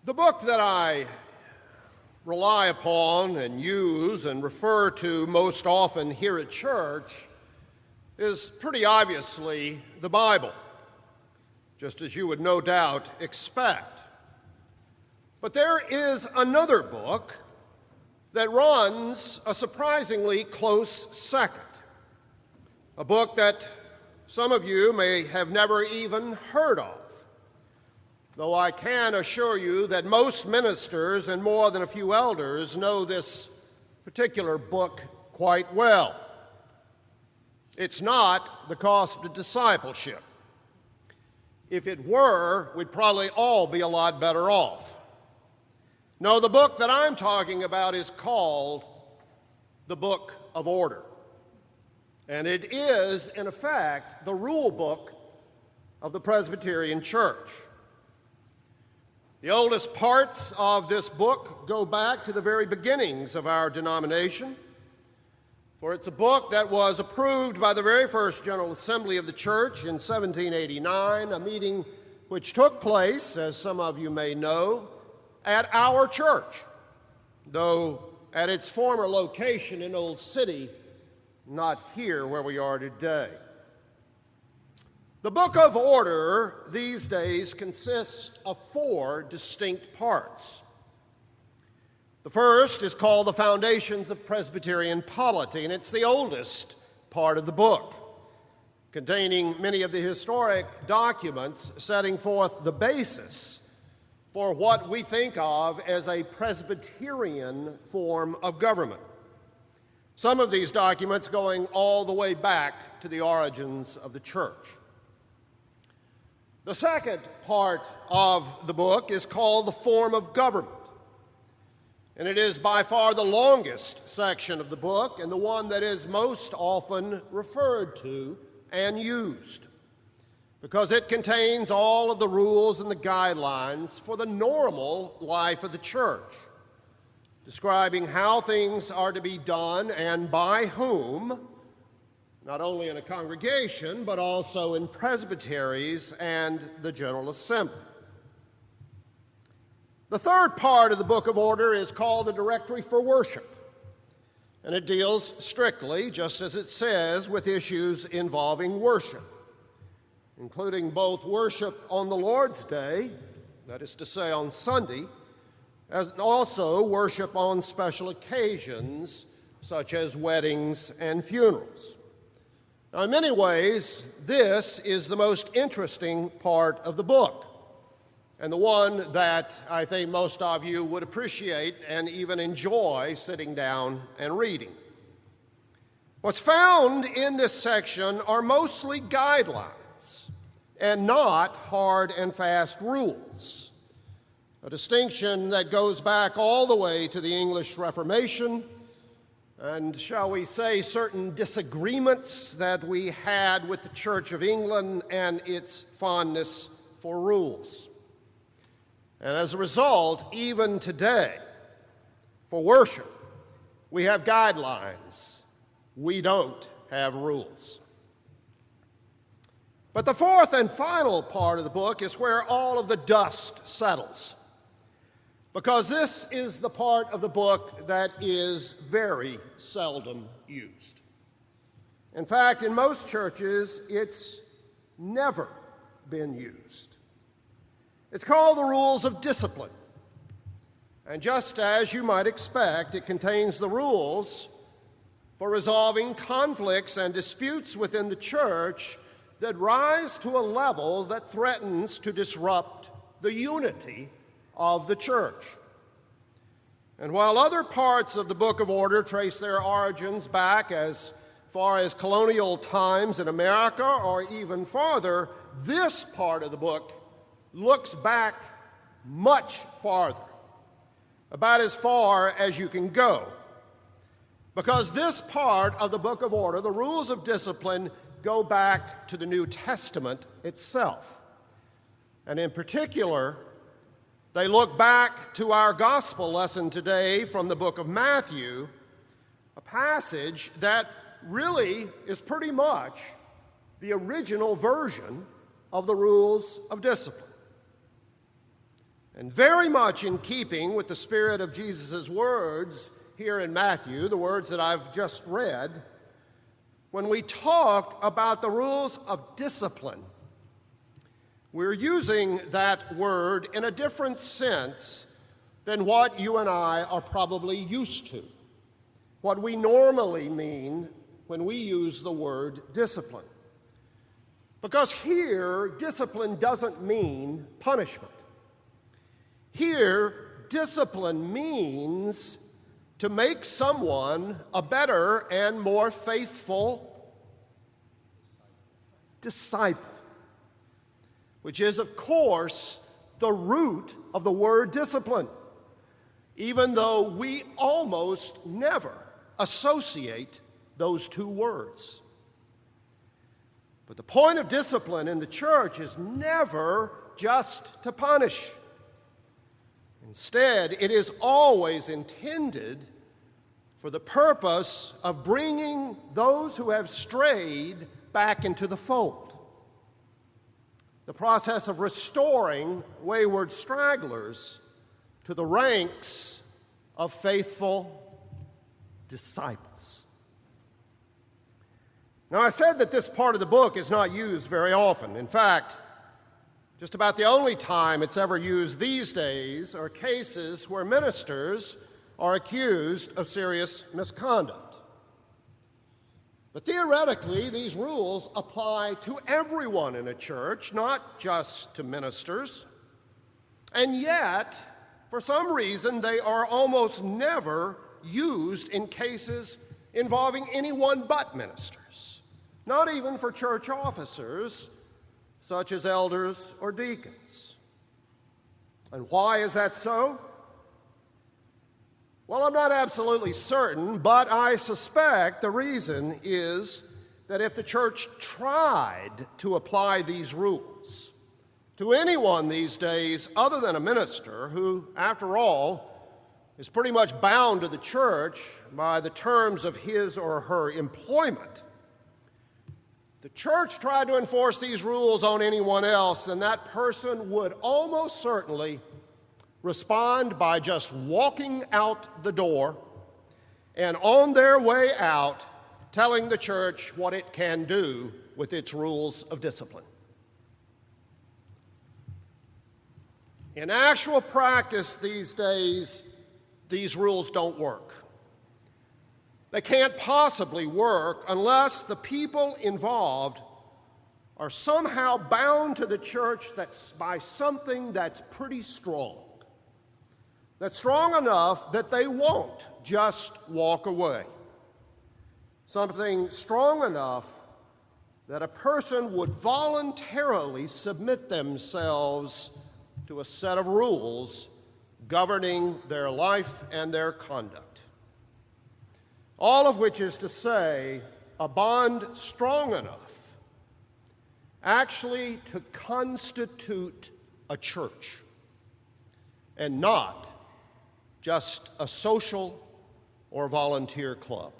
The book that I rely upon and use and refer to most often here at church is pretty obviously the Bible, just as you would no doubt expect. But there is another book that runs a surprisingly close second, a book that some of you may have never even heard of, though I can assure you that most ministers and more than a few elders know this particular book quite well. It's not The Cost of Discipleship. If it were, we'd probably all be a lot better off. No, the book that I'm talking about is called the Book of Order. And it is, in effect, the rule book of the Presbyterian Church. The oldest parts of this book go back to the very beginnings of our denomination, for it's a book that was approved by the very first General Assembly of the Church in 1789, a meeting which took place, as some of you may know, at our church, though at its former location in Old City, not here where we are today. The Book of Order these days consists of 4 distinct parts. The first is called The Foundations of Presbyterian Polity, and it's the oldest part of the book, containing many of the historic documents setting forth the basis for what we think of as a Presbyterian form of government. Some of these documents going all the way back to the origins of the church. The second part of the book is called The Form of Government, and it is by far the longest section of the book and the one that is most often referred to and used, because it contains all of the rules and the guidelines for the normal life of the church, describing how things are to be done and by whom, not only in a congregation, but also in presbyteries and the General Assembly. The third part of the Book of Order is called the Directory for Worship, and it deals strictly, just as it says, with issues involving worship, including both worship on the Lord's Day, that is to say on Sunday, and also worship on special occasions such as weddings and funerals. Now, in many ways, this is the most interesting part of the book, and the one that I think most of you would appreciate and even enjoy sitting down and reading. What's found in this section are mostly guidelines and not hard and fast rules, a distinction that goes back all the way to the English Reformation and, shall we say, certain disagreements that we had with the Church of England and its fondness for rules. And as a result, even today, for worship, we have guidelines. We don't have rules. But the fourth and final part of the book is where all of the dust settles, because this is the part of the book that is very seldom used. In fact, in most churches, it's never been used. It's called the Rules of Discipline. And just as you might expect, it contains the rules for resolving conflicts and disputes within the church that rise to a level that threatens to disrupt the unity of the church. And while other parts of the Book of Order trace their origins back as far as colonial times in America or even farther, this part of the book looks back much farther, about as far as you can go. Because this part of the Book of Order, the rules of discipline, go back to the New Testament itself. And in particular, they look back to our gospel lesson today from the book of Matthew, a passage that really is pretty much the original version of the rules of discipline. And very much in keeping with the spirit of Jesus' words here in Matthew, the words that I've just read, when we talk about the rules of discipline, we're using that word in a different sense than what you and I are probably used to, what we normally mean when we use the word discipline. Because here, discipline doesn't mean punishment. Here, discipline means to make someone a better and more faithful disciple, which is, of course, the root of the word discipline, even though we almost never associate those two words. But the point of discipline in the church is never just to punish. Instead, it is always intended for the purpose of bringing those who have strayed back into the fold. The process of restoring wayward stragglers to the ranks of faithful disciples. Now, I said that this part of the book is not used very often. In fact, just about the only time it's ever used these days are cases where ministers are accused of serious misconduct. But theoretically, these rules apply to everyone in a church, not just to ministers. And yet, for some reason, they are almost never used in cases involving anyone but ministers, not even for church officers, such as elders or deacons. And why is that so? Well, I'm not absolutely certain, but I suspect the reason is that if the church tried to apply these rules to anyone these days other than a minister, who, after all, is pretty much bound to the church by the terms of his or her employment, the church tried to enforce these rules on anyone else, then that person would almost certainly respond by just walking out the door and on their way out telling the church what it can do with its rules of discipline. In actual practice these days, these rules don't work. They can't possibly work unless the people involved are somehow bound to the church by something that's pretty strong. That's strong enough that they won't just walk away. Something strong enough that a person would voluntarily submit themselves to a set of rules governing their life and their conduct. All of which is to say, a bond strong enough actually to constitute a church and not just a social or volunteer club.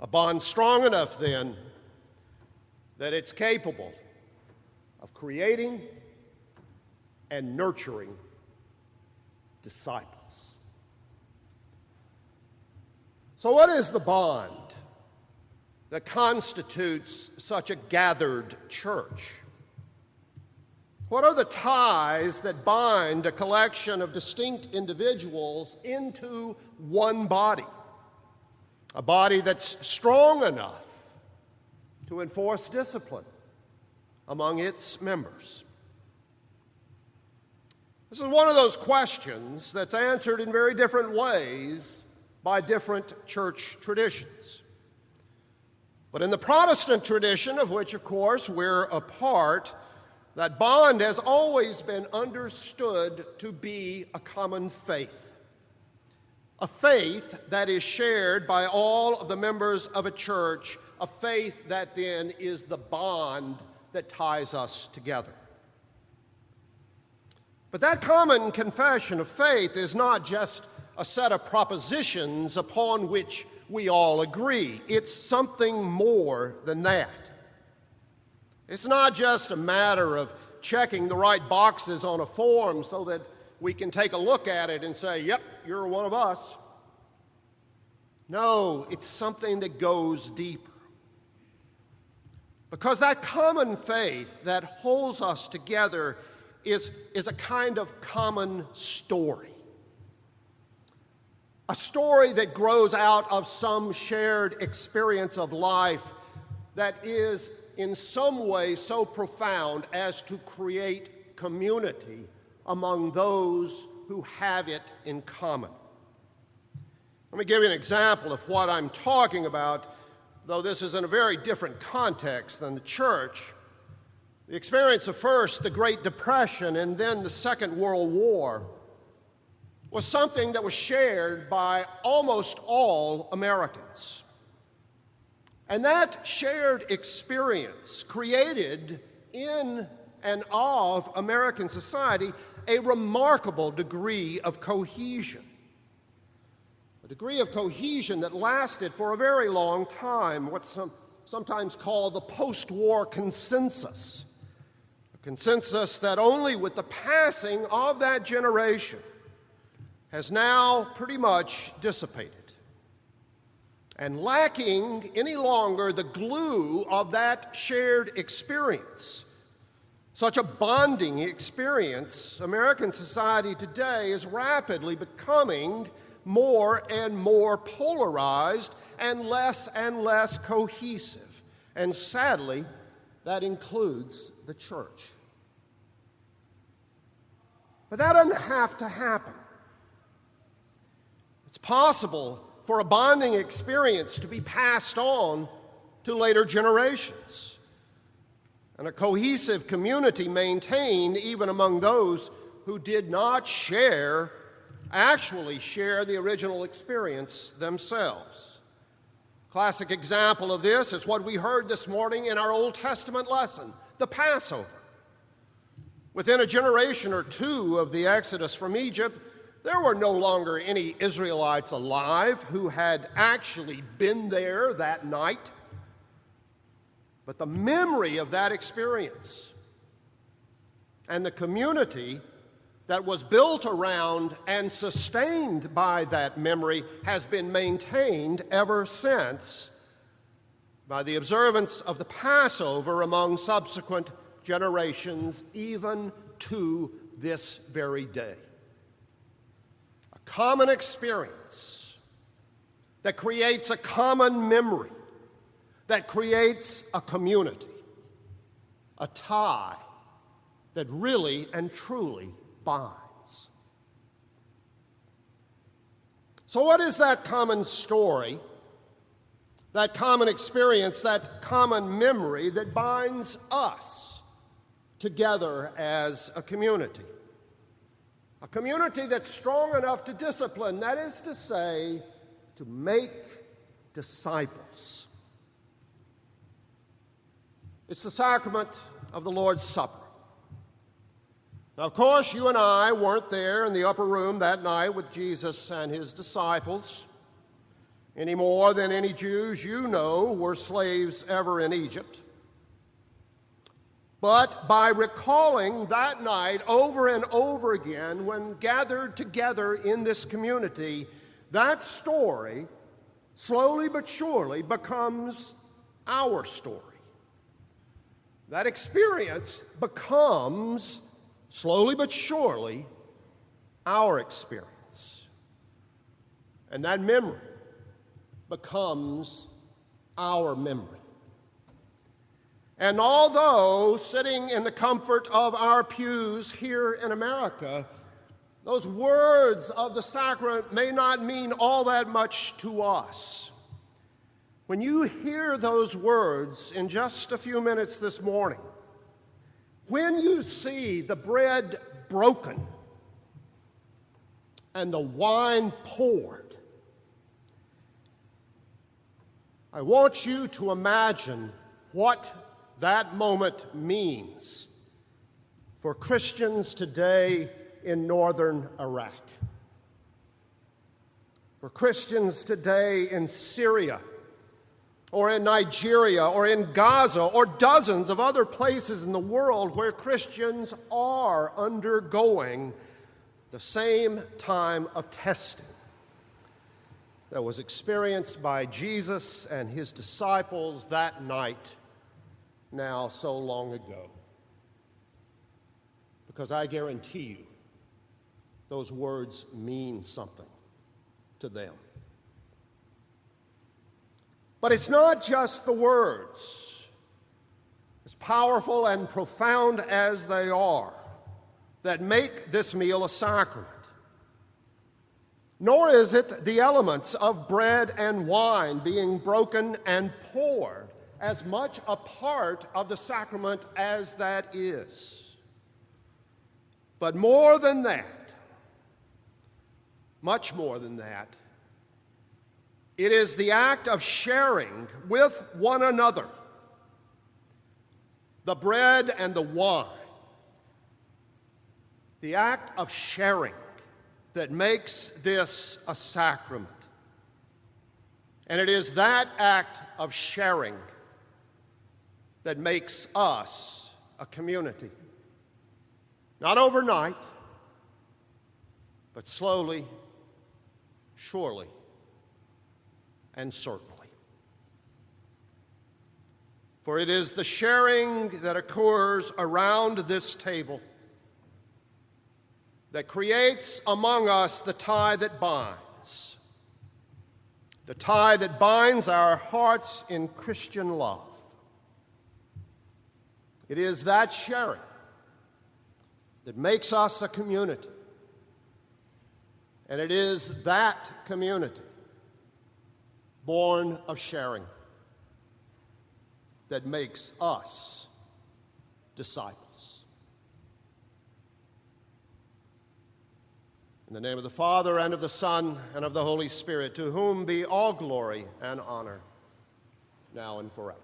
A bond strong enough, then, that it's capable of creating and nurturing disciples. So what is the bond that constitutes such a gathered church? What are the ties that bind a collection of distinct individuals into one body? A body that's strong enough to enforce discipline among its members. This is one of those questions that's answered in very different ways by different church traditions. But in the Protestant tradition, of which, of course, we're a part, that bond has always been understood to be a common faith. A faith that is shared by all of the members of a church, a faith that then is the bond that ties us together. But that common confession of faith is not just a set of propositions upon which we all agree. It's something more than that. It's not just a matter of checking the right boxes on a form so that we can take a look at it and say, yep, you're one of us. No, it's something that goes deeper. Because that common faith that holds us together is a kind of common story. A story that grows out of some shared experience of life that is in some way so profound as to create community among those who have it in common. Let me give you an example of what I'm talking about, though this is in a very different context than the church. The experience of first the Great Depression and then the Second World War was something that was shared by almost all Americans. And that shared experience created in and of American society a remarkable degree of cohesion. A degree of cohesion that lasted for a very long time, what's sometimes called the post-war consensus. A consensus that only with the passing of that generation has now pretty much dissipated. And lacking any longer the glue of that shared experience, such a bonding experience, American society today is rapidly becoming more and more polarized and less cohesive. And sadly, that includes the church. But that doesn't have to happen. It's possible for a bonding experience to be passed on to later generations, and a cohesive community maintained even among those who did not actually share the original experience themselves. Classic example of this is what we heard this morning in our Old Testament lesson, the Passover. Within a generation or two of the Exodus from Egypt, there were no longer any Israelites alive who had actually been there that night. But the memory of that experience and the community that was built around and sustained by that memory has been maintained ever since by the observance of the Passover among subsequent generations, even to this very day. A common experience that creates a common memory, that creates a community, a tie that really and truly binds. So what is that common story, that common experience, that common memory that binds us together as a community? A community that's strong enough to discipline, that is to say, to make disciples. It's the sacrament of the Lord's Supper. Now, of course, you and I weren't there in the upper room that night with Jesus and his disciples any more than any Jews you know were slaves ever in Egypt. But by recalling that night over and over again when gathered together in this community, that story slowly but surely becomes our story. That experience becomes, slowly but surely, our experience. And that memory becomes our memory. And although sitting in the comfort of our pews here in America, those words of the sacrament may not mean all that much to us, when you hear those words in just a few minutes this morning, when you see the bread broken and the wine poured, I want you to imagine what that moment means for Christians today in northern Iraq, for Christians today in Syria or in Nigeria, or in Gaza, or dozens of other places in the world where Christians are undergoing the same time of testing that was experienced by Jesus and his disciples that night, now so long ago. Because I guarantee you, those words mean something to them. But it's not just the words, as powerful and profound as they are, that make this meal a sacrament. Nor is it the elements of bread and wine being broken and poured as much a part of the sacrament as that is. But more than that, much more than that, it is the act of sharing with one another the bread and the wine, the act of sharing that makes this a sacrament. And it is that act of sharing that makes us a community. Not overnight, but slowly, surely, and certainly. For it is the sharing that occurs around this table that creates among us the tie that binds, the tie that binds our hearts in Christian love. It is that sharing that makes us a community, and it is that community born of sharing that makes us disciples. In the name of the Father, and of the Son, and of the Holy Spirit, to whom be all glory and honor, now and forever.